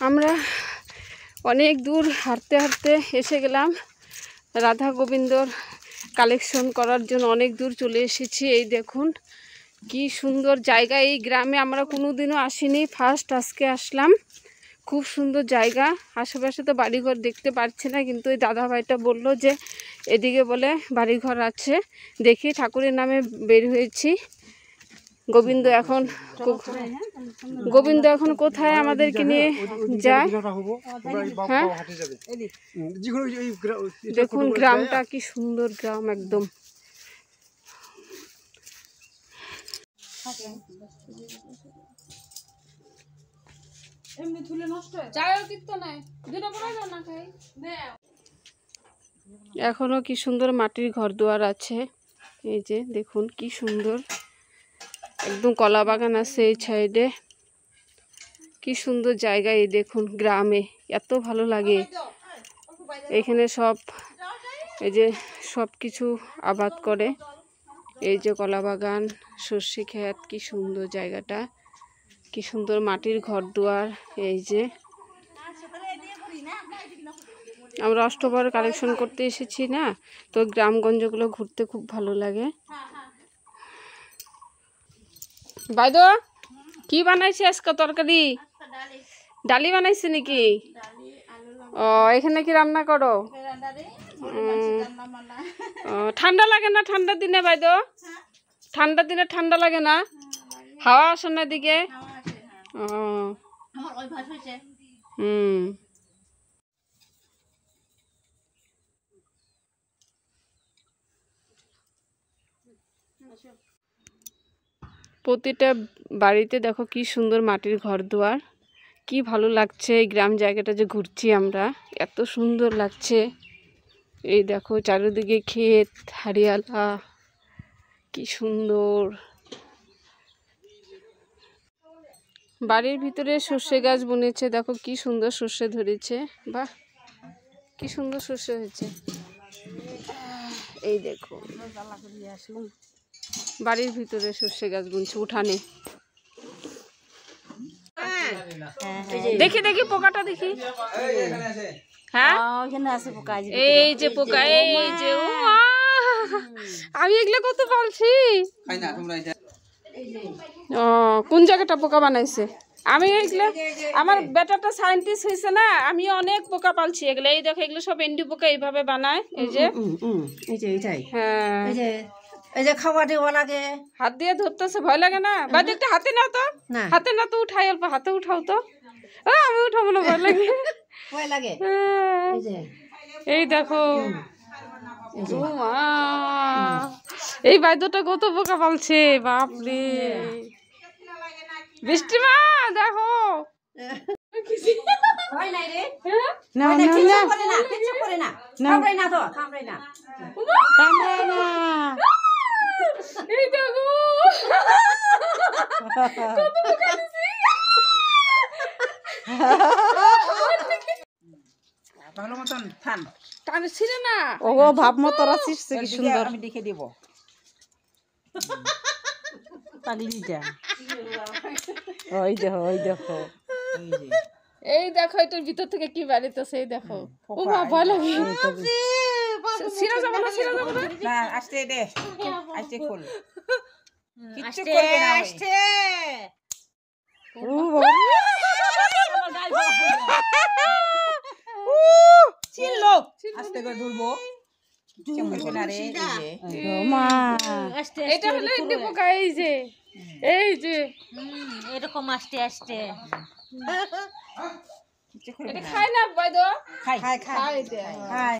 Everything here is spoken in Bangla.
আমরা অনেক দূর হাঁটতে হাঁটতে এসে গেলাম রাধা গোবিন্দর কালেকশন করার জন্য। অনেক দূর চলে এসেছি। এই দেখুন কি সুন্দর জায়গা। এই গ্রামে আমরা কোনোদিনও আসিনি, ফার্স্ট আজকে আসলাম। খুব সুন্দর জায়গা। আশেপাশে তো বাড়িঘর দেখতে পাচ্ছি না, কিন্তু এই দাদাভাইটা বললো যে এদিকে বলে বাড়িঘর আছে। দেখি ঠাকুরের নামে বের হয়েছি। গোবিন্দ এখন কোথায় আমাদেরকে নিয়ে যায়? হ্যাঁ, দেখুন গ্রামটা কি সুন্দর গ্রাম একদম। এখনো কি সুন্দর মাটির ঘর দুয়ার আছে। এই যে দেখুন কি সুন্দর, একদম কলা বাগান আছে এই সাইডে। কি সুন্দর জায়গা। এই দেখুন গ্রামে এত ভালো লাগে। এখানে সব এই যে সব কিছু আবাদ করে। এই যে কলা বাগান, সর্ষে ক্ষেত, কি সুন্দর জায়গাটা, কি সুন্দর মাটির ঘর দুয়ার। এই যে আমরা অষ্টপ্রহর কালেকশন করতে এসেছি না, তো গ্রামগঞ্জগুলো ঘুরতে খুব ভালো লাগে। বাইদো কি বানাইছে আজকে? তরকারি ডালি বানাইছে নাকি? ও, এখানে কি রান্না করো? ঠান্ডা লাগে না ঠান্ডার দিনে বাইদো? ঠান্ডার দিনে ঠান্ডা লাগে না? হাওয়া আসে না দিকে? ও প্রতিটা বাড়িতে দেখো কি সুন্দর মাটির ঘর দুয়ার। কি ভালো লাগছে এই গ্রাম জায়গাটা যে ঘুরছি আমরা, এত সুন্দর লাগছে। এই দেখো চারিদিকে ক্ষেত হারিয়ালা, কি সুন্দর। বাড়ির ভিতরে সর্ষে গাছ বুনেছে, দেখো কি সুন্দর সর্ষে ধরেছে। বাহ, কি সুন্দর সর্ষে হয়েছে। এই দেখো বাড়ির ভিতরে সর্ষে গাছ বুনছে উঠানে। দেখি দেখি পোকাটা দেখি। হ্যাঁ, এই যে পোকা, এই যে আমি এগুলো কত পালছি। ও, কোন জায়গাটা পোকা বানাইছে? আমি এগুলো, আমার বেটাটা সায়েন্টিস্ট হয়েছে না, আমি অনেক পোকা পালছি এগুলো। এই দেখো এগুলো সব এন্ডি পোকা এইভাবে বানায়। এই যে হ্যাঁ, এই যে খাওয়া দেওয়া লাগে, হাত দিয়ে ধরতেছে, ভয় লাগে না? বাদ একটা হাতে নাও তো, হাতে না তো উঠাই, অল্প হাতে উঠাও তো। আমি উঠাবো না, ভয় লাগে। ভয় লাগে। এই দেখো এই বাইদটা কত পোকা পালছে, বাপরে। বৃষ্টি মা দেখো ভালো মতন থান টানে ছিল না। ও ভাব মতো রাখছিস কি সুন্দর। আমি দেখে দেব পাগলিটা। ওই দেখো, ওই দেখো, এই দেখো এটার ভিতর থেকে কি বাড়িতেছে। এই দেখো, ও মা ভয় লাগে। সিরা যাবো না, সিরা যাবো না। আস্তে দে, আস্তে খোল, কিচ্ছু করবে না। আস্তে ও বাবা, আমার গাল চিল লোক, আস্তে করে ধরবো। এটা হলো এন্ডি পোকা। এই যে, এই যে এরকম আস্তে আস্তে এটা খায় না বাইদো? খাই খাই খাই।